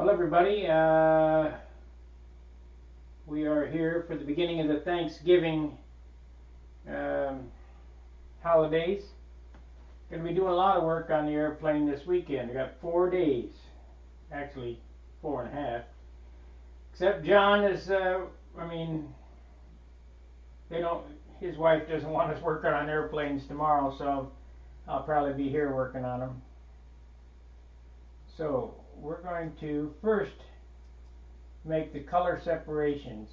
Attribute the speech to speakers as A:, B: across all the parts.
A: Well, everybody, we are here for the beginning of the Thanksgiving um, holidays. Going to be doing a lot of work on the airplane this weekend. I got 4 days, actually 4.5. Except John is, they don't. His wife doesn't want us working on airplanes tomorrow, so I'll probably be here working on them. So we're going to first make the color separations.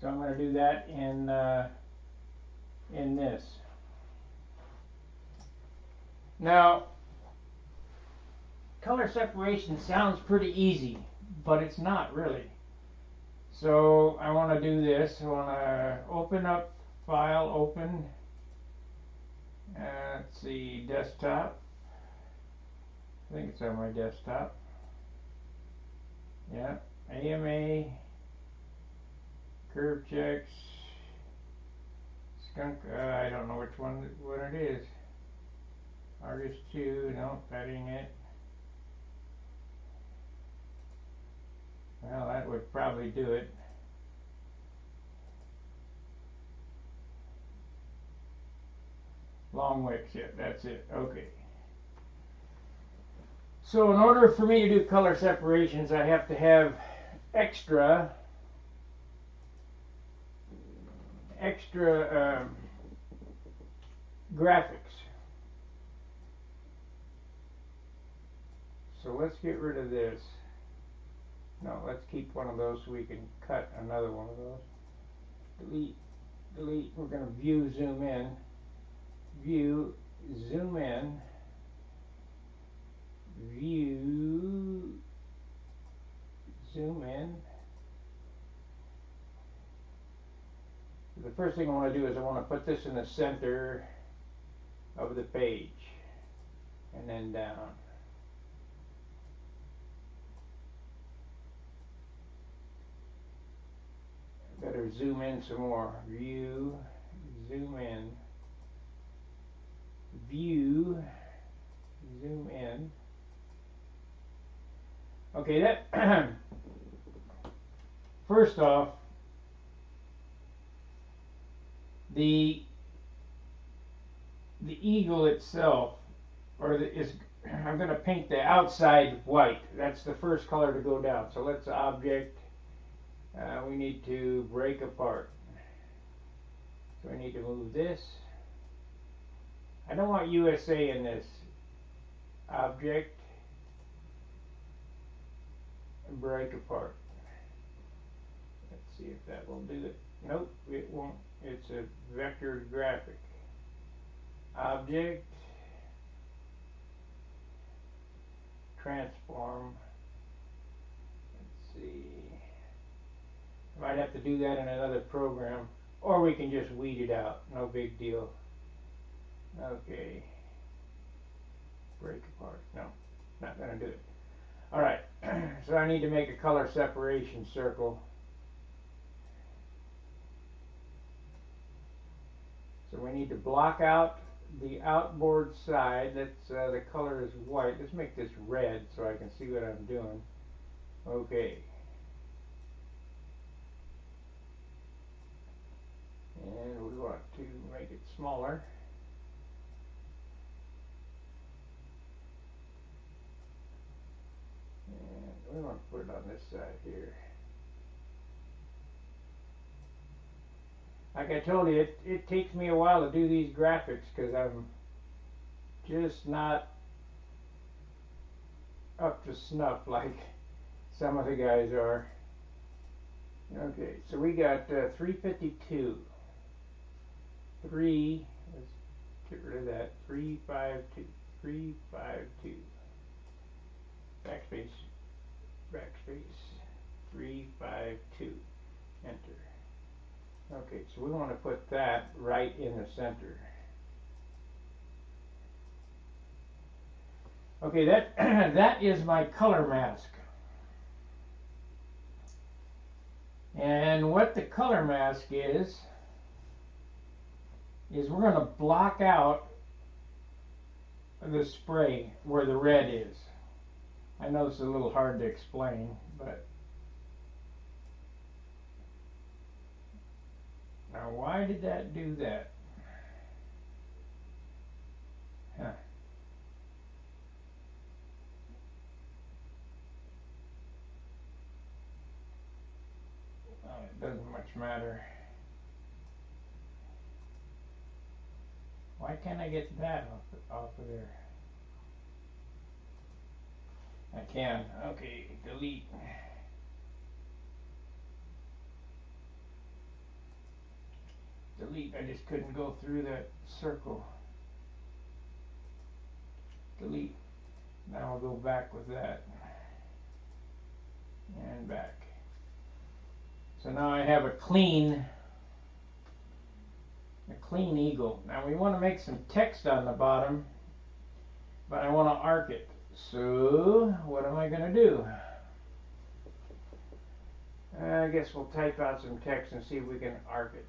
A: So I'm going to do that in this. Now, color separation sounds pretty easy, but it's not really. So I want to do this. I want to open up File, Open. Let's see, Desktop. I think it's on my desktop. Yeah, AMA, Curve Checks, Skunk. I don't know what it is. Artist 2. No, that ain't it. Well, that would probably do it. Long Wicks, yeah, that's it. Okay. So in order for me to do color separations, I have to have extra graphics. So let's get rid of this. No, let's keep one of those so we can cut another one of those. Delete, delete. We're going to view, zoom in. View, zoom in. View, zoom in. The first thing I want to do is I want to put this in the center of the page and then down. Better zoom in some more. View, zoom in. View, zoom in. Okay, that first off, the eagle itself, I'm going to paint the outside white. That's the first color to go down. So let's object. We need to break apart. So I need to move this. I don't want USA in this. Object, break apart. Let's see if that will do it. Nope, it won't. It's a vector graphic. Object, transform. Let's see. I might have to do that in another program, or we can just weed it out. No big deal. Okay. Break apart. No, not going to do it. All right. So I need to make a color separation circle. So we need to block out the outboard side. Let's the color is white. Let's make this red so I can see what I'm doing. Okay. And we want to make it smaller. And we want to put it on this side here. Like I told you, it takes me a while to do these graphics because I'm just not up to snuff like some of the guys are. Okay, so we got 352. let's get rid of that. 352. 352. Backspace. Backspace. 352. Enter. Okay, so we want to put that right in the center. Okay, that that is my color mask. And what the color mask is we're going to block out the spray where the red is. I know it's a little hard to explain, but now why did that do that? Huh. Oh, it doesn't much matter. Why can't I get that off of there? I can. Okay, delete. Delete. I just couldn't go through that circle. Delete. Now I'll go back with that. And back. So now I have a clean eagle. Now we want to make some text on the bottom, but I want to arc it. So what am I going to do? I guess we'll type out some text and see if we can arc it.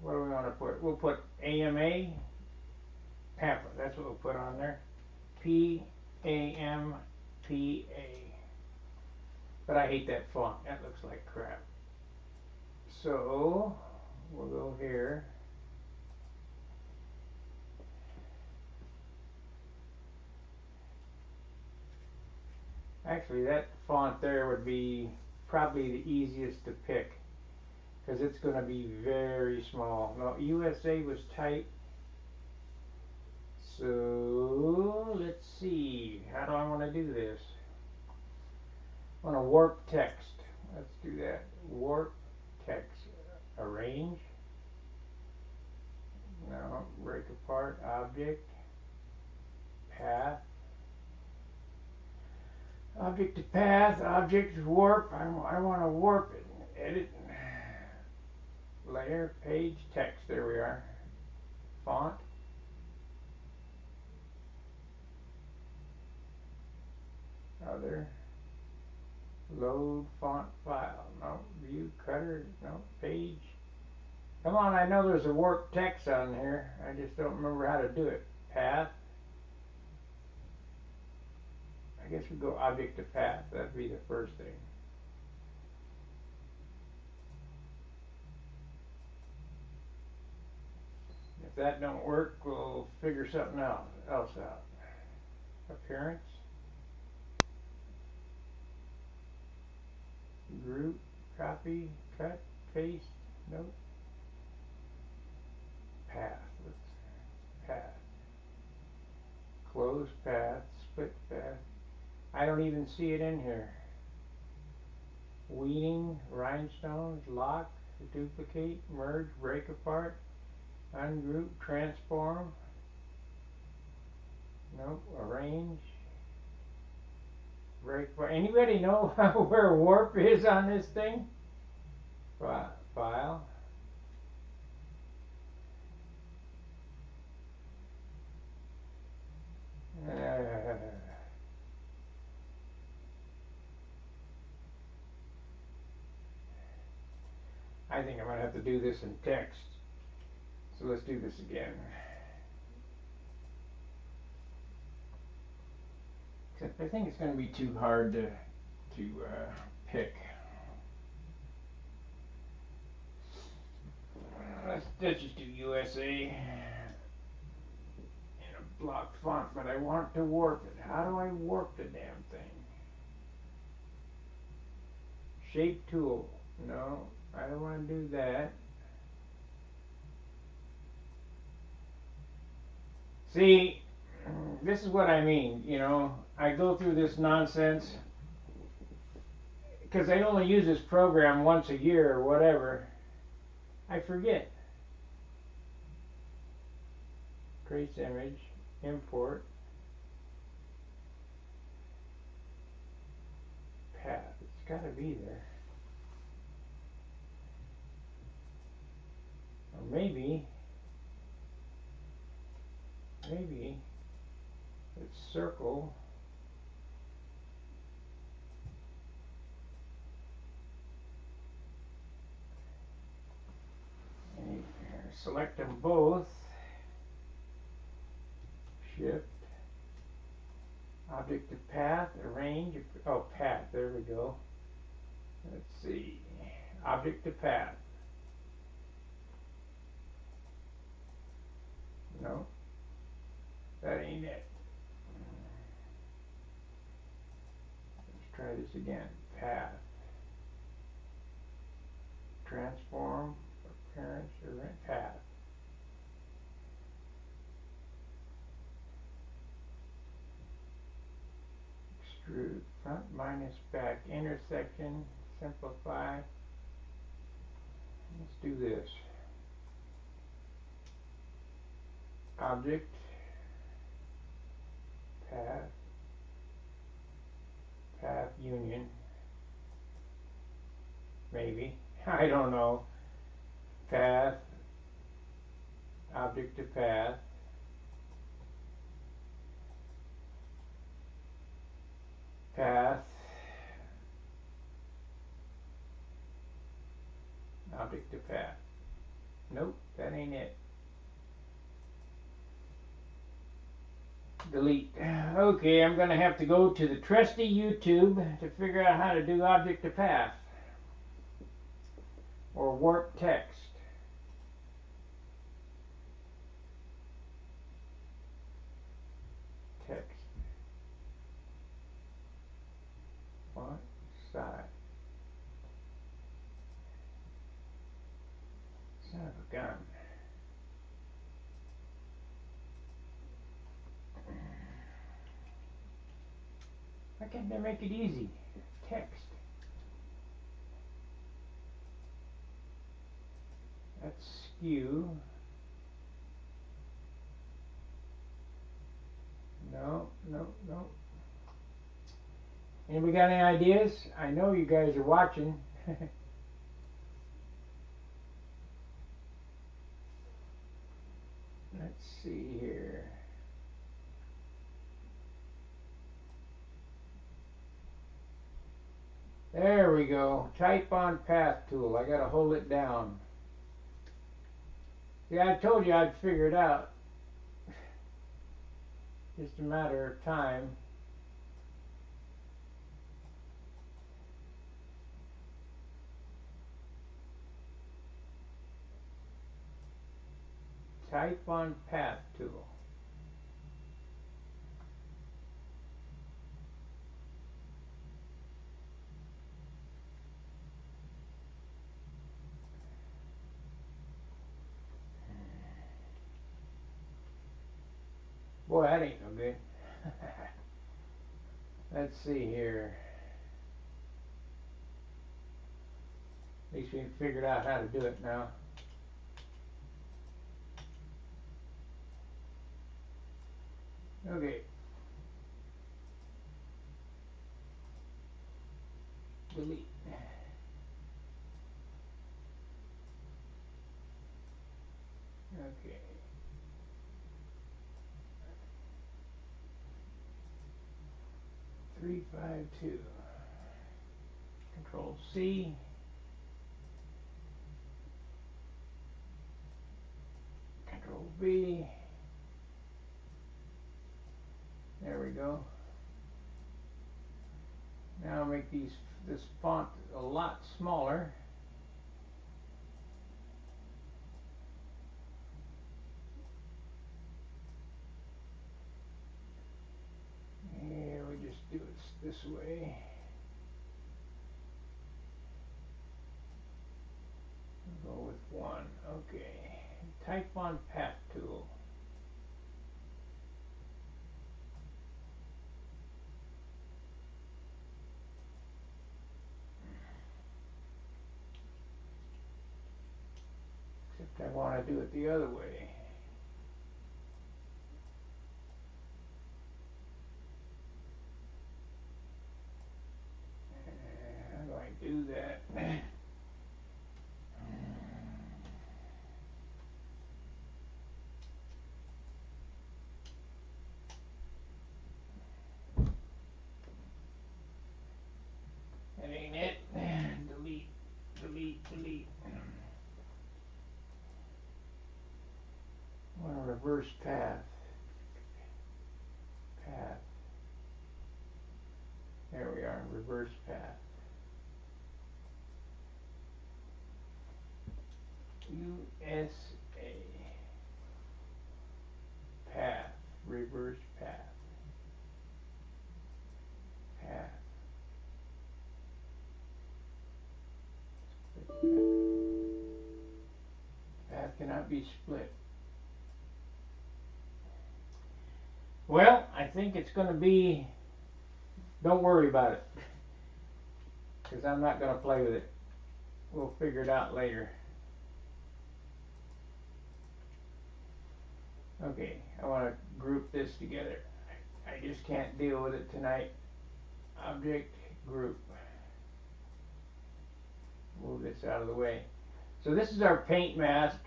A: What do we want to put? We'll put AMA pamphlet. That's what we'll put on there. PAMPA. But I hate that font. That looks like crap. So we'll go here. Actually, that font there would be probably the easiest to pick because it's going to be very small. No, USA was tight. So let's see. How do I want to do this? I want to warp text. Let's do that. Warp text. Arrange. No, break apart. Object. Path. Object to path. Object to warp. I want to warp it. Edit. Layer. Page. Text. There we are. Font. Other. Load font file. No. View cutter. No. Page. Come on, I know there's a warp text on here. I just don't remember how to do it. Path. I guess we go object to path. That'd be the first thing. If that don't work, we'll figure something else out. Appearance. Group. Copy. Cut. Paste. Nope. Path. Path. Close path. Split path. I don't even see it in here. Weeding. Rhinestones. Lock. Duplicate. Merge. Break apart. Ungroup. Transform. Nope. Arrange. Break. Anybody know where warp is on this thing? File. I think I'm going to have to do this in text. So let's do this again. Except I think it's going to be too hard to pick. Let's just do USA in a block font, but I want to warp it. How do I warp the damn thing? Shape tool. No, I don't want to do that. See, this is what I mean, you know. I go through this nonsense because I only use this program once a year or whatever. I forget. Trace image, import, path. It's got to be there. Or maybe it's circle. And select them both. shift, object to path, arrange, oh path, there we go. Let's see, object to path. No, that ain't it. Let's try this again. Path, transform, appearance, or path. Extrude, front minus back, intersection, simplify. Let's do this. Object, path, path union, maybe. I don't know. Path, object to path, path, object to path. Nope, that ain't it. Delete. Okay, I'm going to have to go to the trusty YouTube to figure out how to do object to path or warp text. Text. Font size. Son of a gun. Why can't they make it easy? Text. That's skew. No, no, no. Anybody got any ideas? I know you guys are watching. Let's see here. There we go. Type on path tool. I gotta hold it down. See, I told you I'd figure it out. Just a matter of time. Type on path tool. Boy, that ain't no good. Let's see here. At least we figured out how to do it now. Okay. Delete. Okay. 352. Control C. Control V. There we go. Now I'll make this font a lot smaller. Yeah, we just do it this way. We'll go with 1. Okay. Type on path tool. Except I want to do it the other way. How do I do that? That ain't it. Delete, delete, delete. I want to reverse path. There we are, reverse path. USA. Path, reverse path. Path. Path cannot be split. Well, I think it's going to be, don't worry about it, because I'm not going to play with it. We'll figure it out later. Okay, I want to group this together. I just can't deal with it tonight. Object, group. Move this out of the way. So this is our paint mask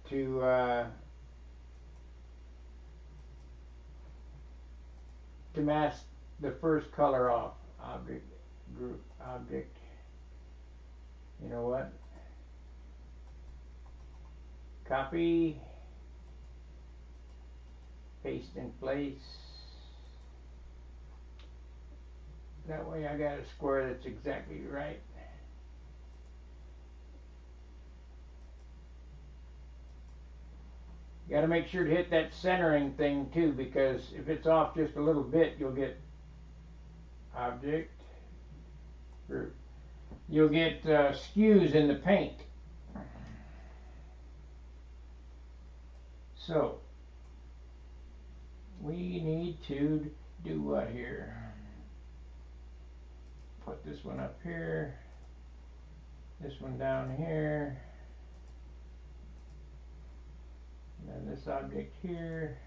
A: to mask the first color off. Object, group, object. You know what? Copy, paste in place. That way I got a square that's exactly right. You got to make sure to hit that centering thing too, because if it's off just a little bit, you'll get object, group. You'll get skews in the paint. So we need to do what here? Put this one up here, this one down here, and then this object here.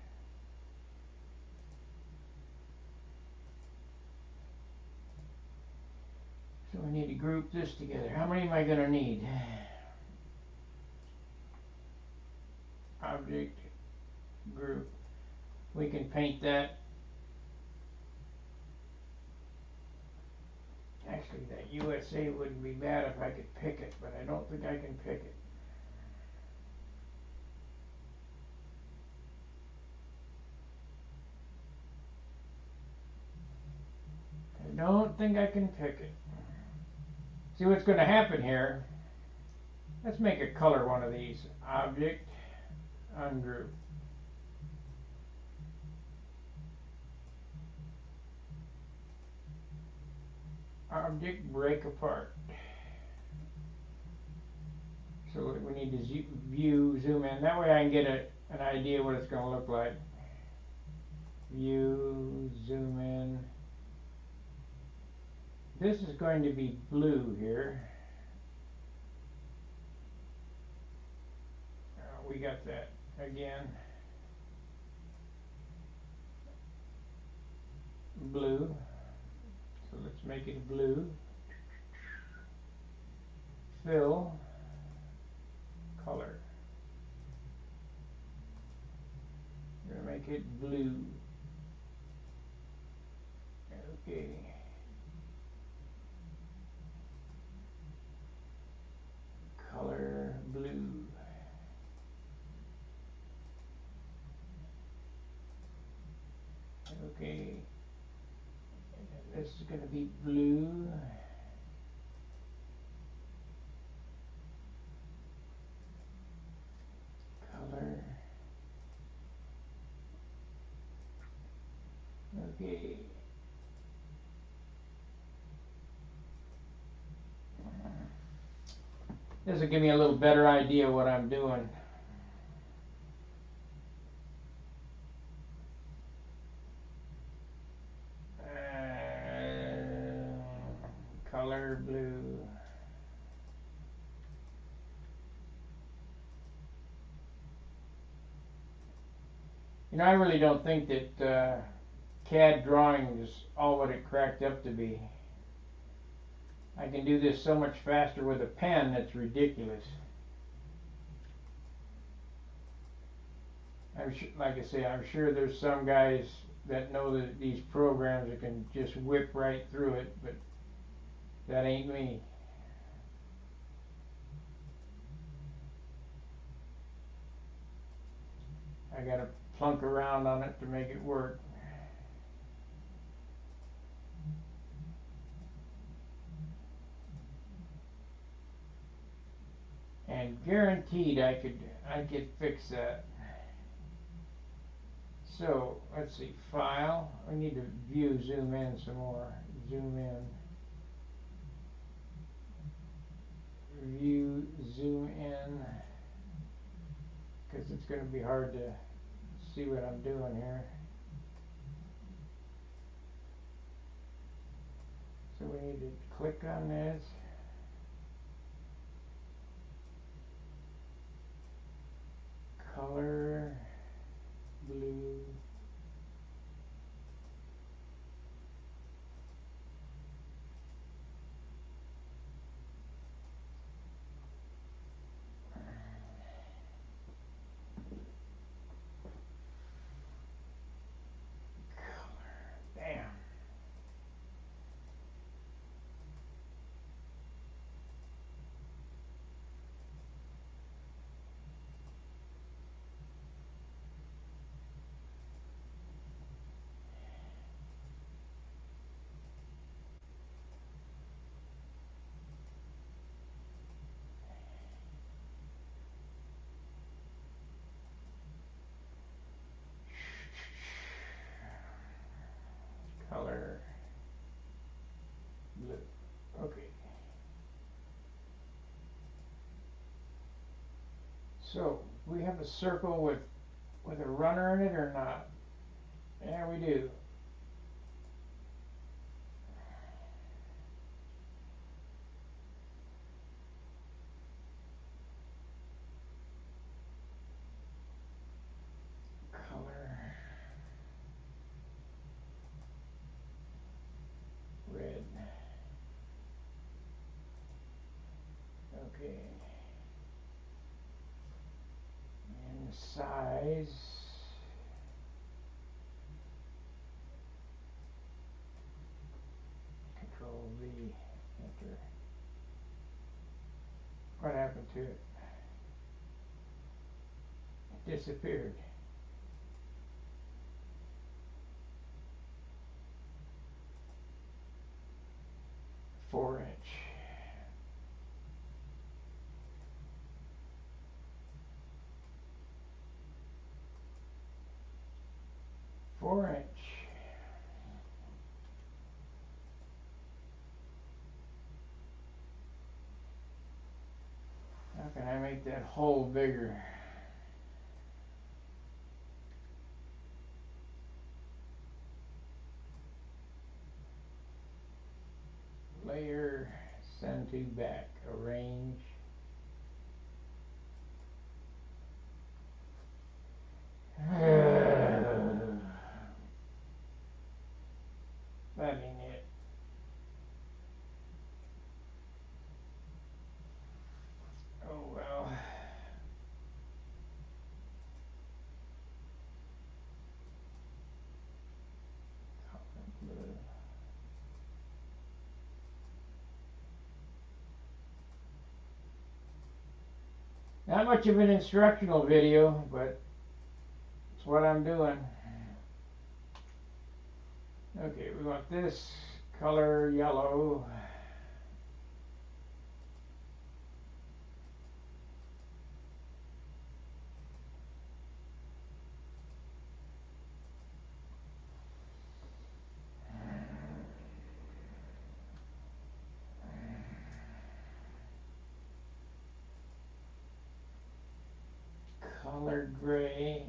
A: So we need to group this together. How many am I going to need? Object, group. We can paint that. Actually, that USA wouldn't be bad if I could pick it, but I don't think I can pick it. I don't think I can pick it. See what's going to happen here. Let's make a color one of these. Object, ungroup. Object, break apart. So we need to view, zoom in. That way I can get an idea what it's going to look like. View, zoom in. This is going to be blue here. We got that again. Blue. So let's make it blue. Fill. Color. We're going to make it blue. Okay. Color blue. Okay. This is going to be blue. Color. Okay. This will give me a little better idea what I'm doing. Color blue. You know, I really don't think that CAD drawing is all what it cracked up to be. I can do this so much faster with a pen that's ridiculous. Like I say, I'm sure there's some guys that know that these programs that can just whip right through it, but that ain't me. I gotta plunk around on it to make it work. guaranteed I could fix that. So let's see, file. We need to view, zoom in some more. Zoom in. View, zoom in. Because it's going to be hard to see what I'm doing here. So we need to click on this. Color, blue. Damn. Color, blue. Okay. So we have a circle with a runner in it or not? Yeah, we do. Color, red. Okay. And the size. Control V, enter. What happened to it? It disappeared. 4-inch. 4-inch. How can I make that hole bigger? Layer, send to back, arrange. That ain't it. Oh well. Blue. Not much of an instructional video, but it's what I'm doing. Okay, we want this color yellow. Color gray.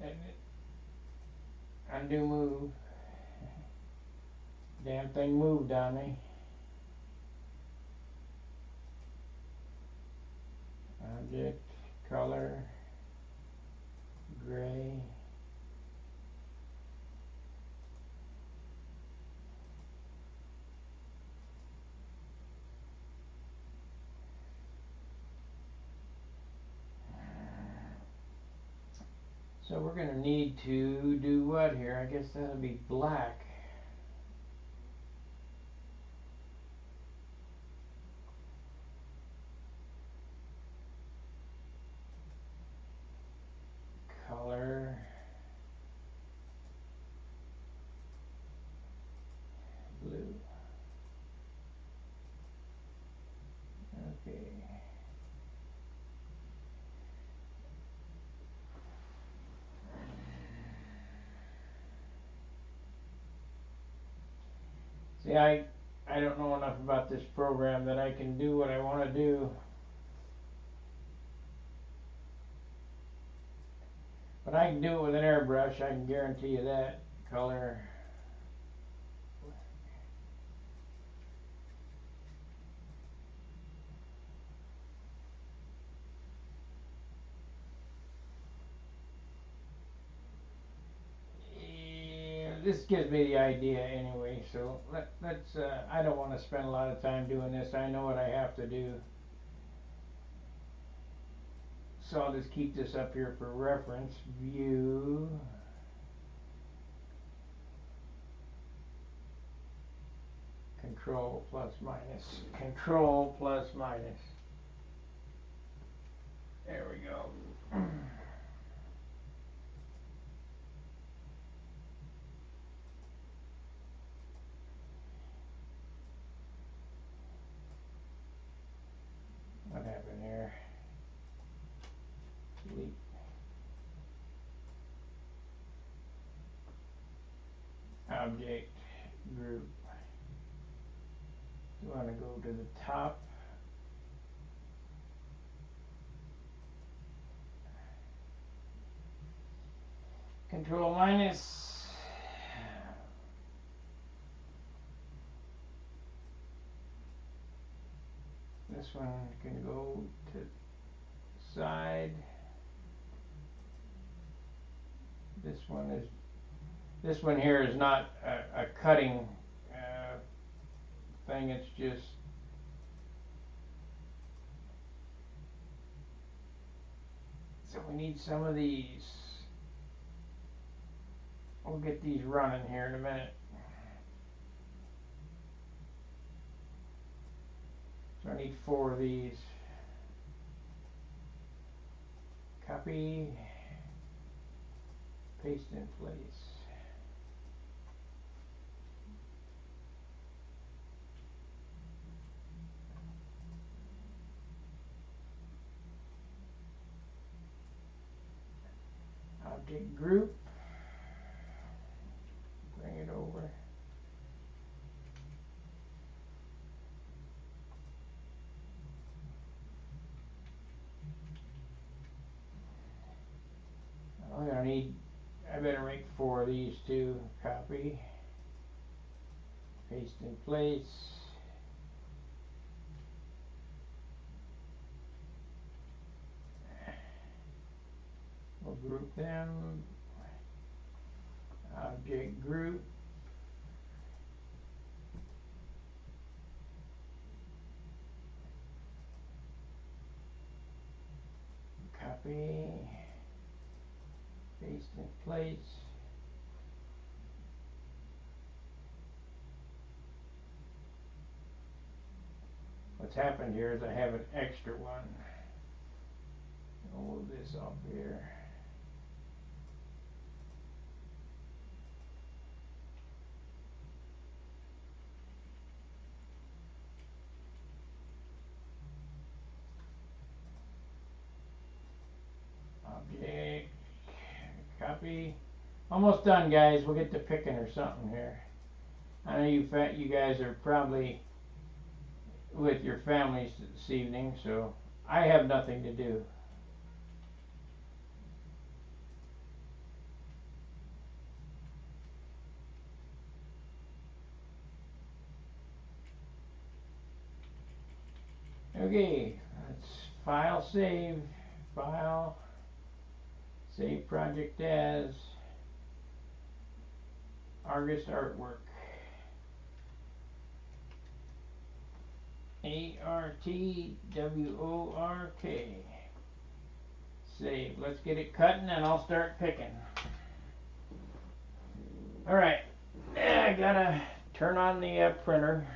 A: And undo move. Damn thing moved on me. Object, color, gray. So we're going to need to do what here? I guess that'll be black. See, I don't know enough about this program that I can do what I want to do. But I can do it with an airbrush, I can guarantee you that. Color. Yeah, this gives me the idea anyway, so let's, I don't want to spend a lot of time doing this. I know what I have to do. So I'll just keep this up here for reference. View. Control plus minus. Control plus minus. There we go. What happened here? Delete. Object group. You want to go to the top. Control minus. This one can go to side. This one here is not a cutting thing. It's just so we need some of these. We'll get these running here in a minute. So I need 4 of these. Copy, paste in place. Object group. Bring it over. I'm gonna need, I better make 4 of these too. Copy, paste in place. We'll group them. Object group. Copy, paste in place. What's happened here is I have an extra one. I'll move this off here. Object, copy. Almost done, guys. We'll get to picking or something here. I know you guys are probably with your families this evening, so I have nothing to do. Okay, let's file, save, file, save project as Argus Artwork. ARTWORK. Save. Let's get it cutting and I'll start picking. Alright, I gotta turn on the printer.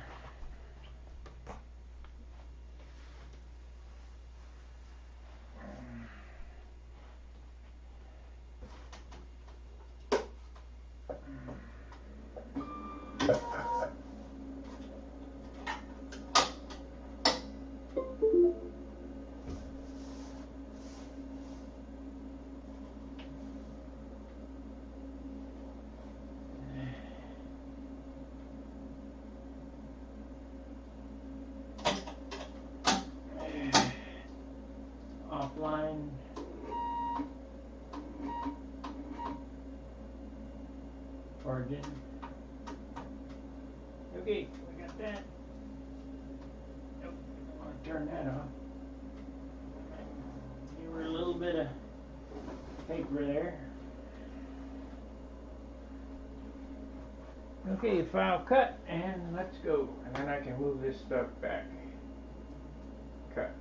A: margin. Okay, we got that. Nope, I want to turn that off. Give her a little bit of paper there. Okay, file cut, and let's go. And then I can move this stuff back. Cut.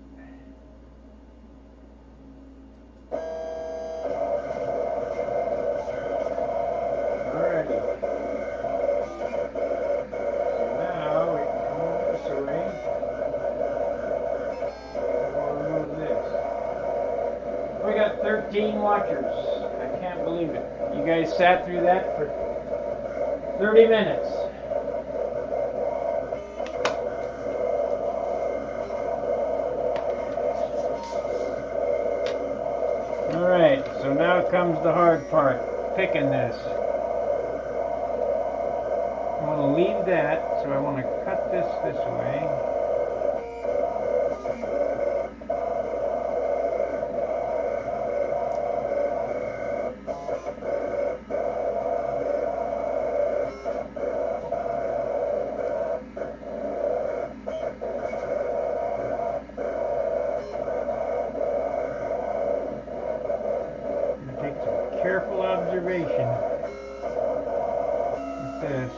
A: Alrighty. So now we can come over this way. We'll remove this. We got 13 watchers. I can't believe it. You guys sat through that for 30 minutes. Alright, so now comes the hard part, picking this. I want to leave that, so I want to cut this way. Careful observation with this.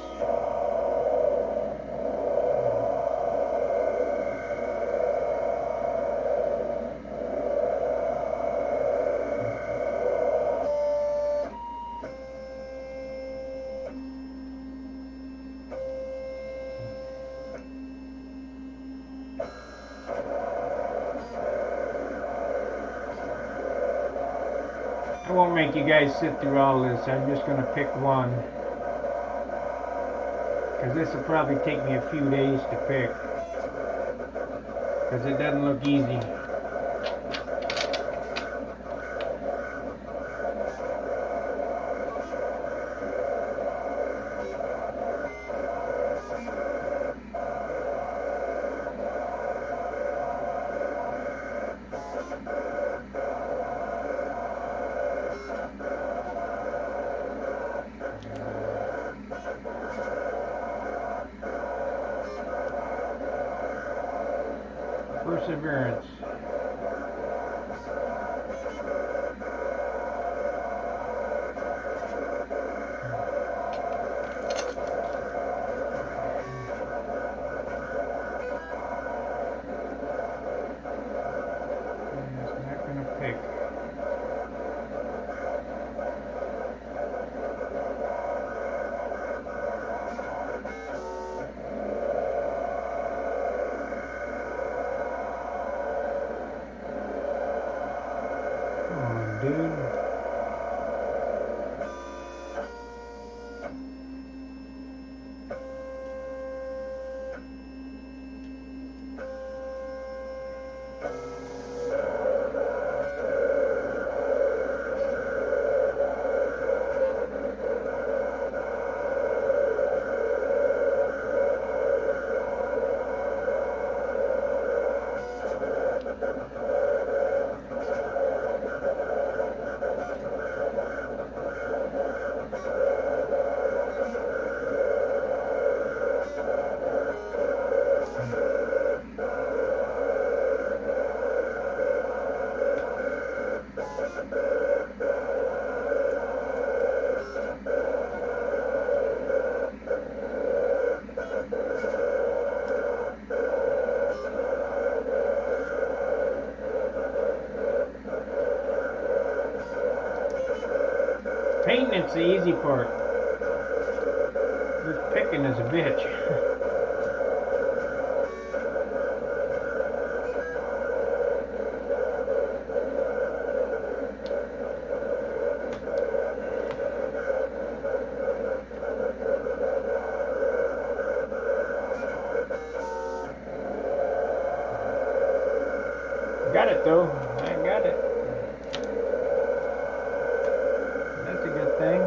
A: I won't make you guys sit through all this. I'm just going to pick one. Because this will probably take me a few days to pick. Because it doesn't look easy. Perseverance. It's not going to pick. Dude. Painting it's the easy part. This picking is a bitch. Got it though. I got it. That's a good thing.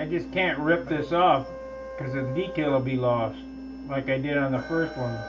A: I just can't rip this off because the detail will be lost, like I did on the first one.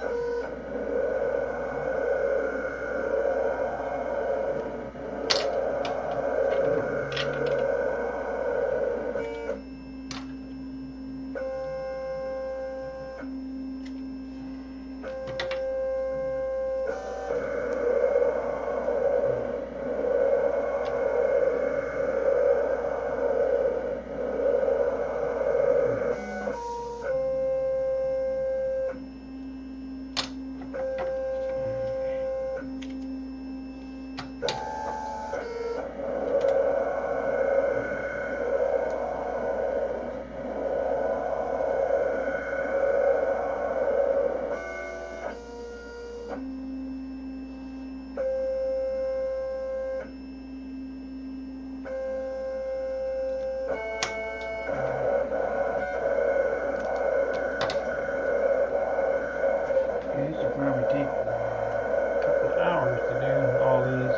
A: This will probably take a couple of hours to do all these.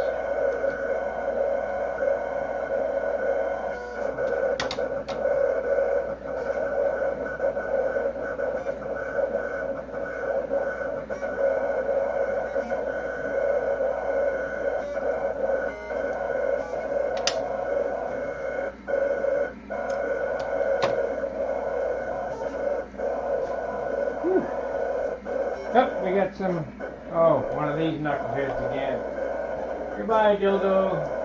A: Whew. Oh, we got some. Oh, one of these knuckleheads again. Goodbye, dildo.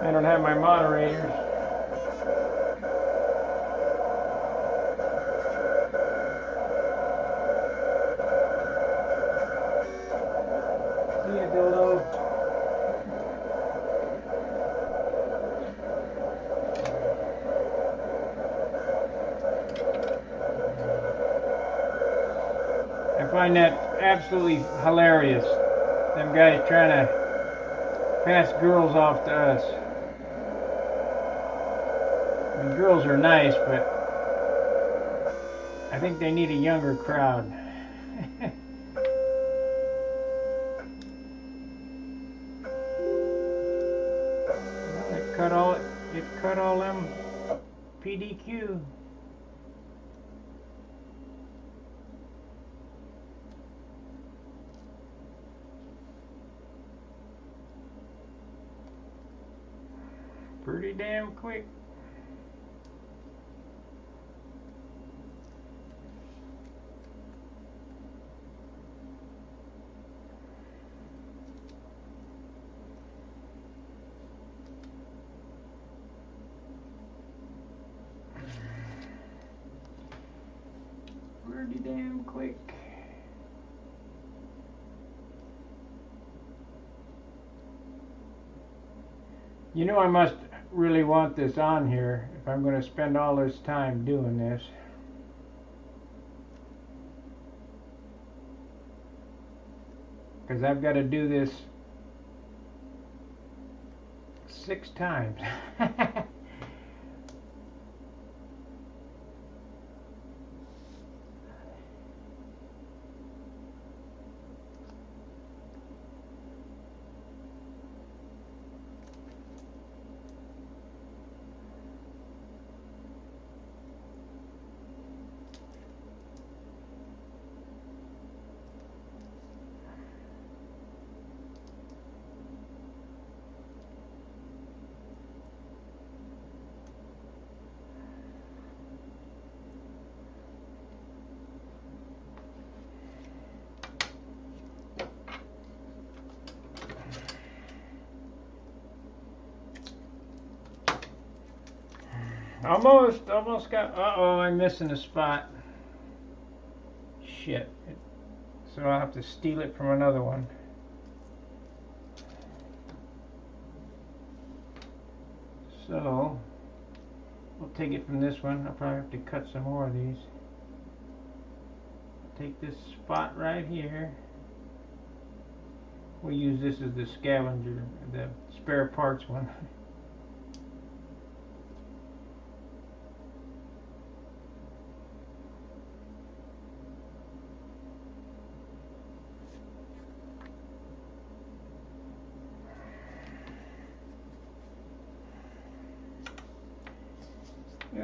A: I don't have my moderators. See ya, dildo. I find that absolutely hilarious. Them guys trying to pass girls off to us. I mean, girls are nice, but I think they need a younger crowd. It cut all them PDQ. Pretty damn quick. Pretty damn quick. You know I must really want this on here if I'm going to spend all this time doing this. Because I've got to do this 6 times. Almost got, uh-oh, I'm missing a spot. Shit. So I'll have to steal it from another one. So, we'll take it from this one. I'll probably have to cut some more of these. Take this spot right here. We'll use this as the scavenger, the spare parts one.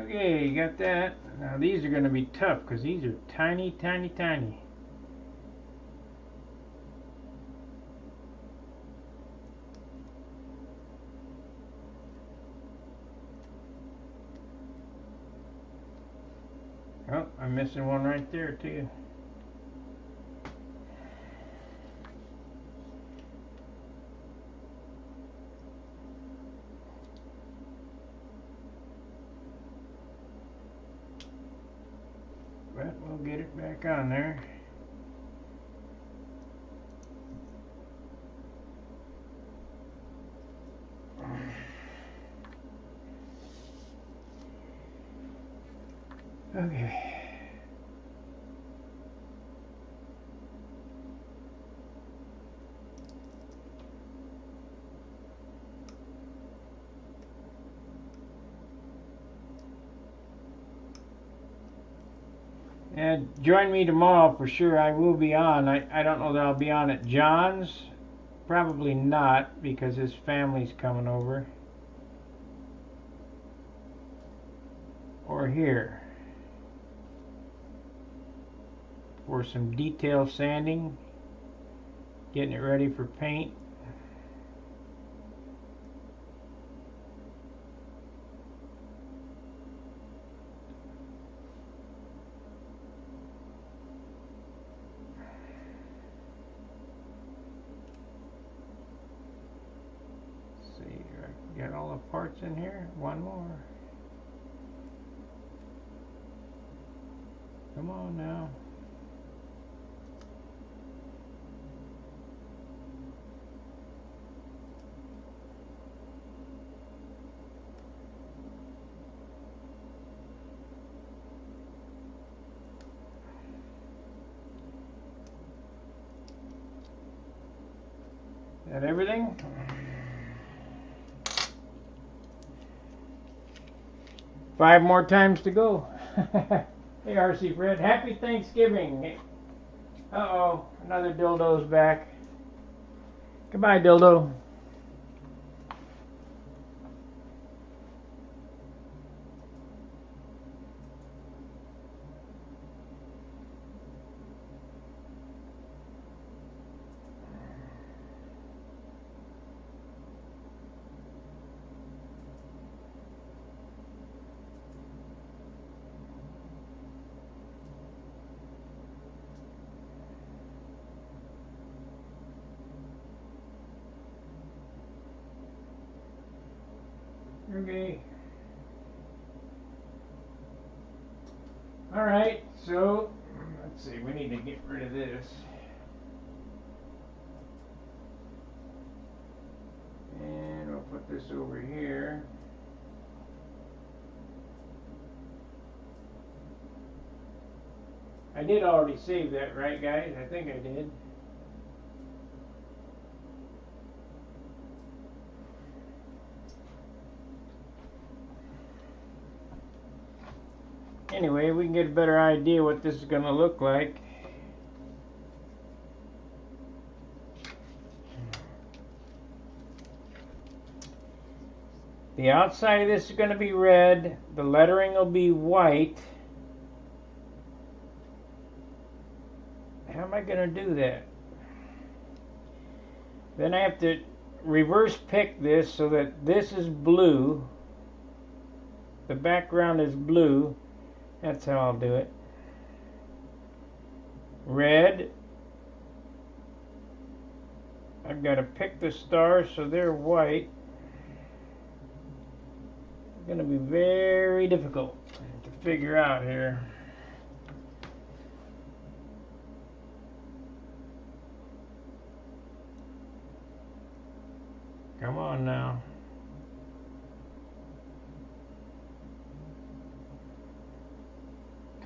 A: Okay, you got that. Now these are going to be tough because these are tiny, tiny, tiny. Oh, I'm missing one right there too. But we'll get it back on there. Okay. And join me tomorrow for sure. I will be on. I don't know that I'll be on at John's. Probably not because his family's coming over. Or here. For some detail sanding. Getting it ready for paint. Got all the parts in here. One more. Come on now. That everything? Five more times to go. Hey, RC Fred, happy Thanksgiving. Uh-oh, another dildo's back. Goodbye, dildo. Okay. Alright, so let's see, we need to get rid of this. And we'll put this over here. I did already save that, right guys? I think I did. Anyway, we can get a better idea what this is going to look like. The outside of this is going to be red. The lettering will be white. How am I going to do that? Then I have to reverse pick this so that this is blue. The background is blue. That's how I'll do it. Red. I've got to pick the stars so they're white. It's going to be very difficult to figure out here. Come on now.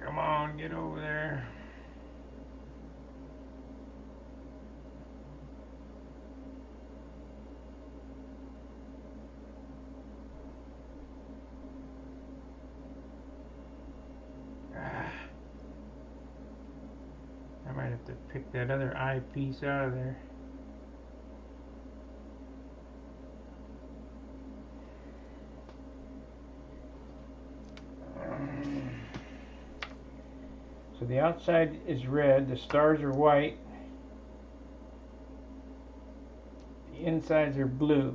A: Come on, get over there. I might have to pick that other eyepiece out of there. So the outside is red, the stars are white, the insides are blue.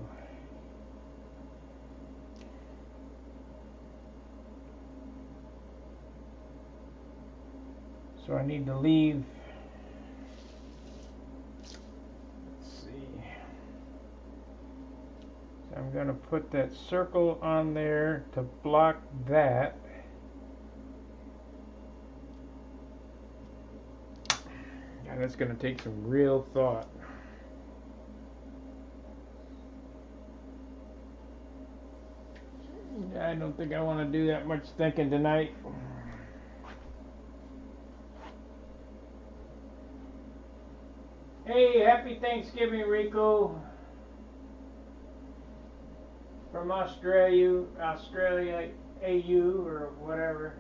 A: So I need to leave, let's see, so I'm going to put that circle on there to block that. And that's going to take some real thought. I don't think I want to do that much thinking tonight. Hey, happy Thanksgiving, Rico. From Australia, AU or whatever.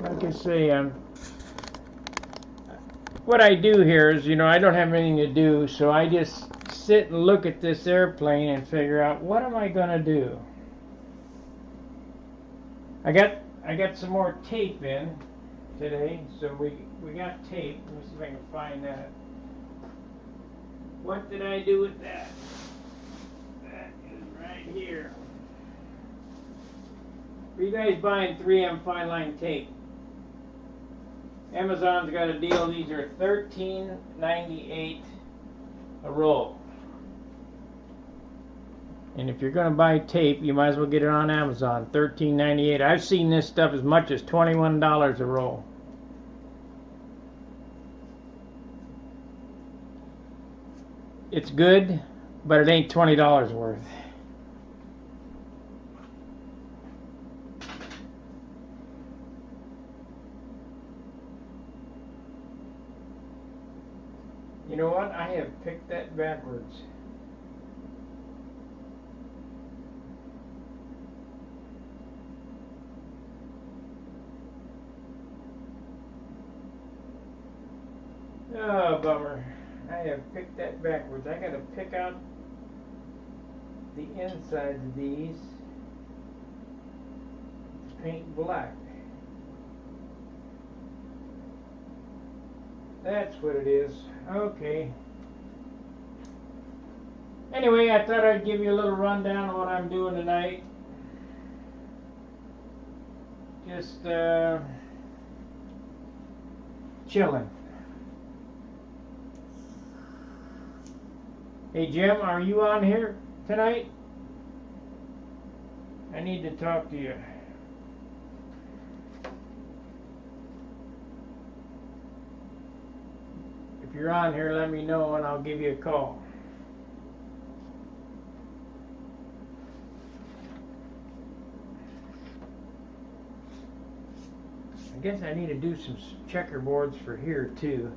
A: Like I say, what I do here is, I don't have anything to do, so I just sit and look at this airplane and figure out what am I gonna do. I got some more tape in today, so we got tape. Let me see if I can find that. What did I do with that? That is right here. Are you guys buying 3M fine line tape? Amazon's got a deal. These are $13.98 a roll. And if you're going to buy tape, you might as well get it on Amazon. $13.98. I've seen this stuff as much as $21 a roll. It's good, but it ain't $20 worth. You know what? I have picked that backwards. Oh, bummer. I have picked that backwards. I got to pick out the insides of these to paint black. That's what it is. Okay. Anyway, I thought I'd give you a little rundown of what I'm doing tonight. Just chilling. Hey Jim, are you on here tonight? I need to talk to you. If you're on here, let me know and I'll give you a call. I guess I need to do some checkerboards for here too.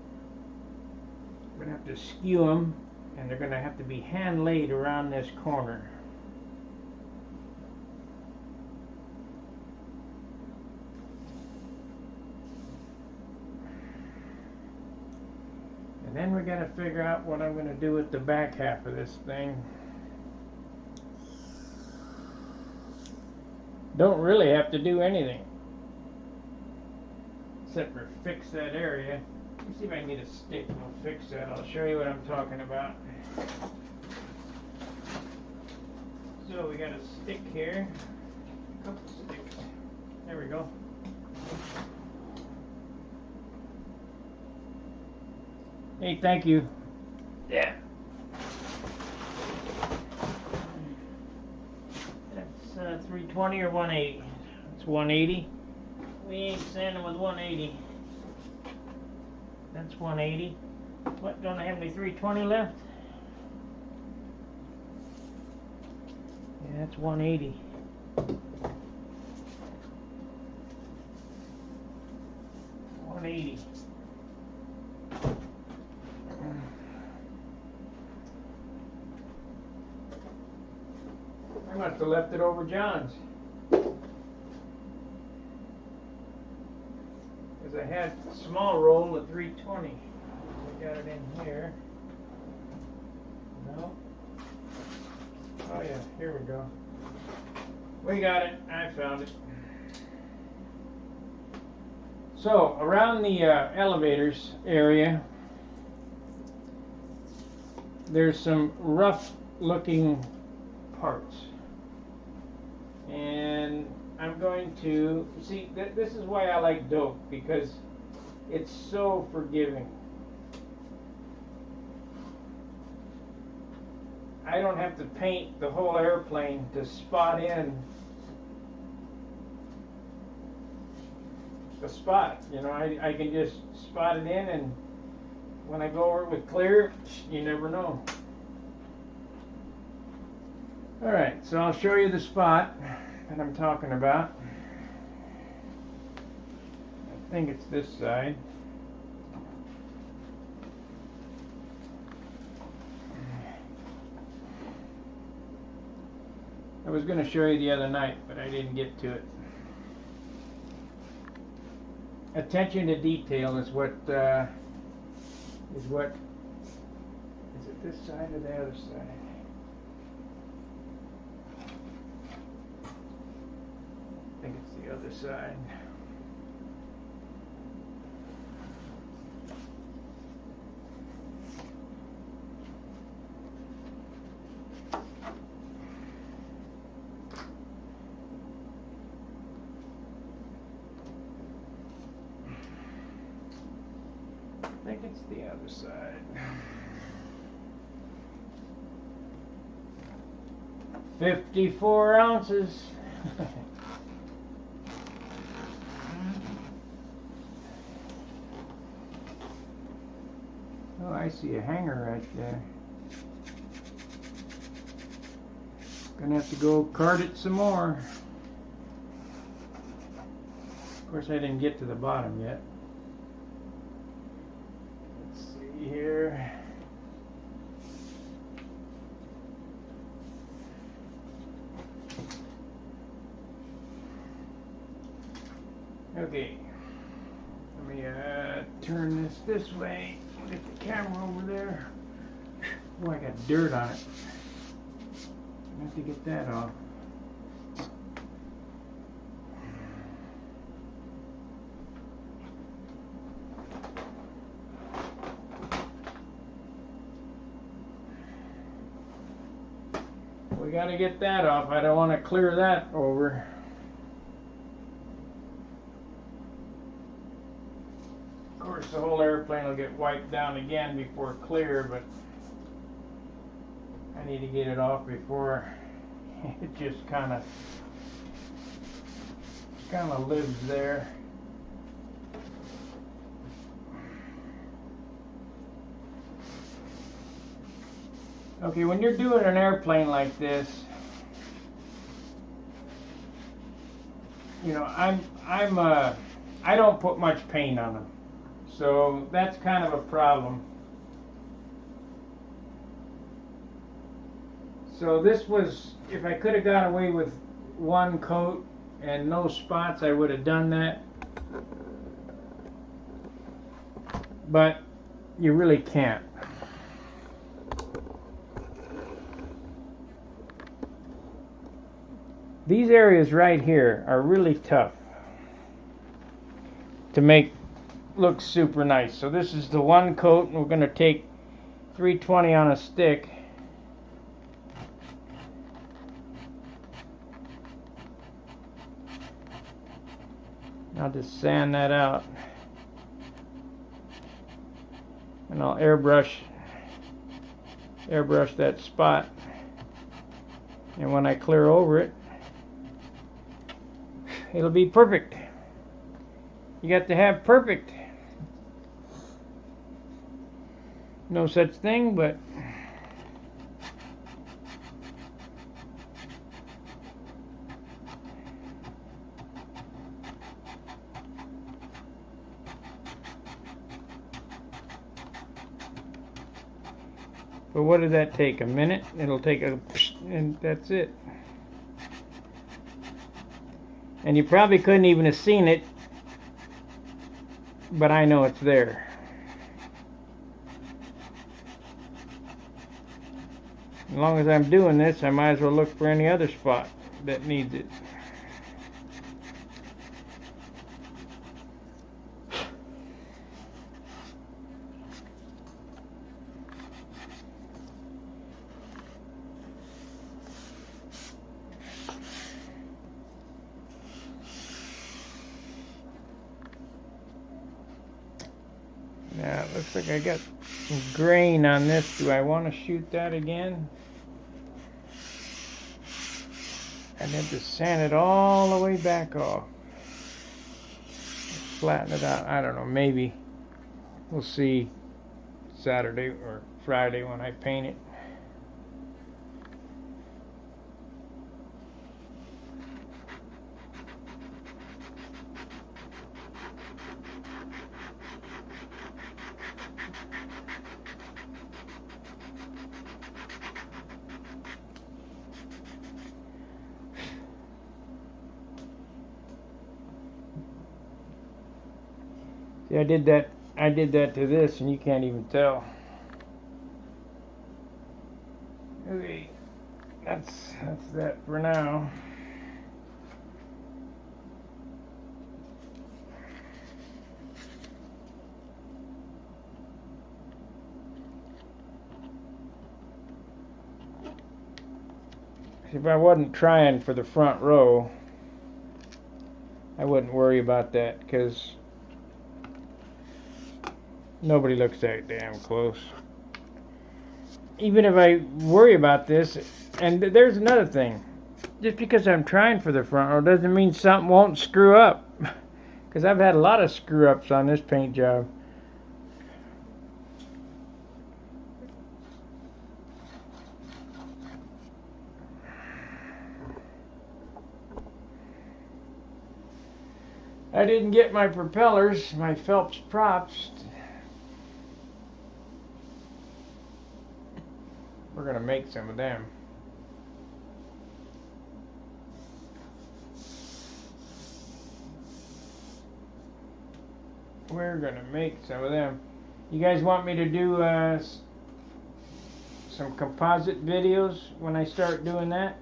A: I'm going to have to skew them, and they're going to have to be hand laid around this corner. And then we got to figure out what I'm going to do with the back half of this thing. Don't really have to do anything except for fix that area. Let me see if I can get a stick and I'll fix that. I'll show you what I'm talking about. So we got a stick here, a couple sticks. There we go. Hey, thank you. Yeah. That's 320 or 180. It's 180. We ain't sanding with 180. That's 180. What, don't I have any 320 left? Yeah, that's 180. I must have left it over John's. because I had a small roll of 320. I got it in here. No. Oh yeah, here we go. We got it. I found it. So around the elevators area, there's some rough looking parts, and I'm going to see this is why I like dope, because it's so forgiving. I don't have to paint the whole airplane to spot in the spot. You know, I can just spot it in, and when I go over it with clear, you never know. Alright, so I'll show you the spot that I'm talking about. I think it's this side. I was going to show you the other night, but I didn't get to it. Attention to detail is what is it this side or the other side? I think it's the other side. I think it's the other side. 54 ounces. Oh, I see a hanger right there. Gonna have to go cart it some more. Of course, I didn't get to the bottom yet. Let's see here. Okay, let me turn this way. Get the camera over there. Oh, I got dirt on it. I have to get that off. We got to get that off. I don't want to clear that over. Of course, the whole airplane will get wiped down again before clear, but I need to get it off before it just kind of lives there. Okay, when you're doing an airplane like this, you know, I don't put much paint on them, so that's kind of a problem. So this was, if I could have got away with one coat and no spots, I would have done that. But you really can't. These areas right here are really tough to make look super nice. So this is the one coat, and we're going to take 320 on a stick. I'll just sand that out, and I'll airbrush that spot, and when I clear over it, it'll be perfect. You got to have perfect. No such thing, but what did that take? A minute? It'll take a, and that's it. And you probably couldn't even have seen it but I know it's there. As long as I'm doing this, I might as well look for any other spot that needs it. Now it looks like I got some grain on this. Do I want to shoot that again? And then to sand it all the way back off. Flatten it out. I don't know, maybe. We'll see Saturday or Friday when I paint it. See, I did that to this and you can't even tell. Okay, that's that for now. If I wasn't trying for the front row, I wouldn't worry about that because nobody looks that damn close. Even if I worry about this, and there's another thing, just because I'm trying for the front row doesn't mean something won't screw up, because I've had a lot of screw ups on this paint job. I didn't get my propellers, my Phelps props. We're going to make some of them. We're going to make some of them. You guys want me to do some composite videos when I start doing that?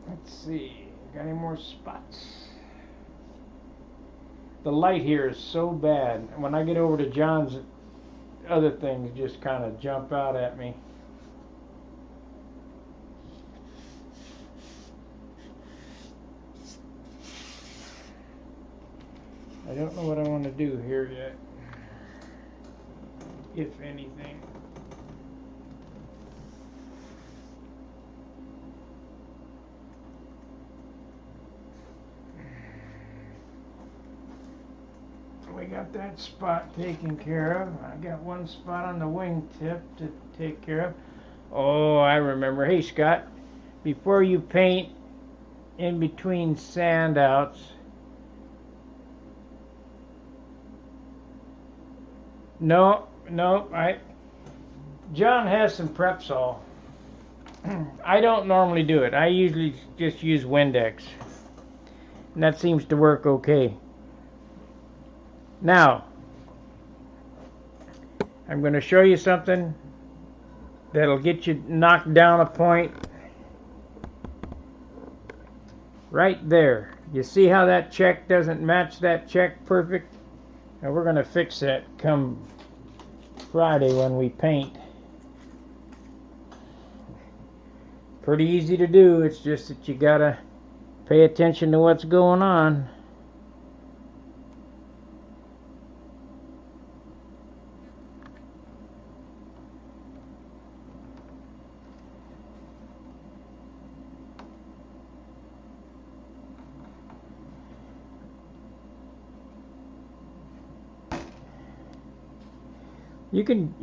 A: Let's see, got any more spots? The light here is so bad. When I get over to John's, other things just kind of jump out at me. I don't know what I want to do here yet, if anything. We got that spot taken care of. I got one spot on the wingtip to take care of. Oh, I remember. Hey, Scott, before you paint in between sand outs, no, John has some Prepsol. I don't normally do it. I usually just use Windex, and that seems to work okay. Now, I'm going to show you something that'll get you knocked down a point. Right there. You see how that check doesn't match that check perfect? Now we're going to fix that come Friday when we paint. Pretty easy to do. It's just that you got to pay attention to what's going on. You can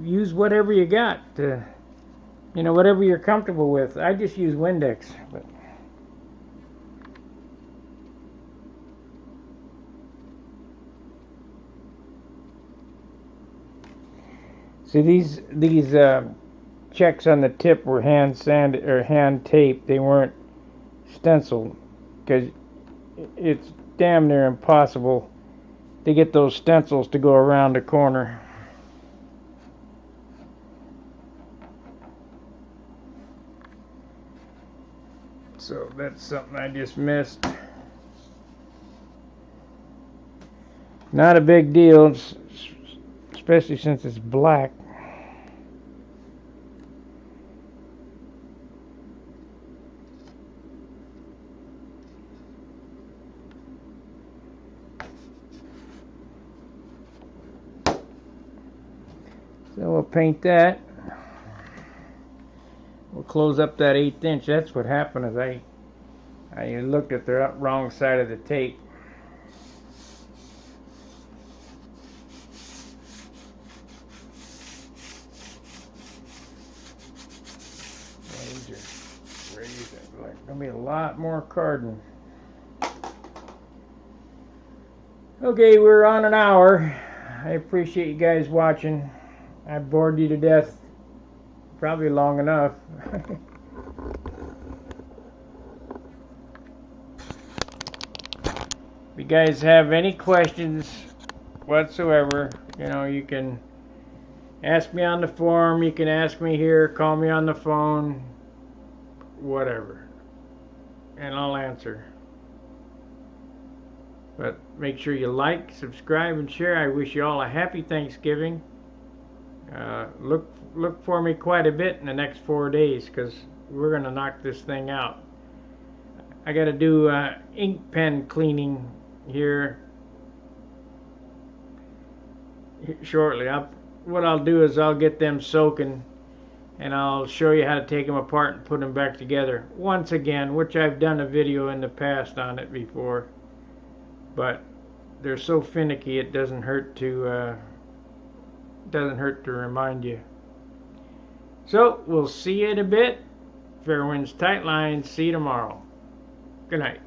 A: use whatever you got to, whatever you're comfortable with. I just use Windex, but See, these checks on the tip were hand sanded or hand taped. They weren't stenciled, because it's damn near impossible to get those stencils to go around the corner. So that's something I just missed. Not a big deal, especially since it's black. So we'll paint that. We'll close up that 1/8 inch. That's what happened, is I looked at the wrong side of the tape. There's gonna be a lot more carding. Okay, we're on an hour. I appreciate you guys watching. I bored you to death. Probably long enough. If you guys have any questions whatsoever, you can ask me on the forum, you can ask me here, call me on the phone, whatever, and I'll answer. But make sure you like, subscribe, and share. I wish you all a happy Thanksgiving. Look for me quite a bit in the next 4 days, because we're going to knock this thing out. I got to do ink pen cleaning here shortly. What I'll do is I'll get them soaking, and I'll show you how to take them apart and put them back together once again, which I've done a video in the past on it before, but they're so finicky it doesn't hurt to remind you. So we'll see you in a bit. Fair winds, tight lines. See you tomorrow. Good night.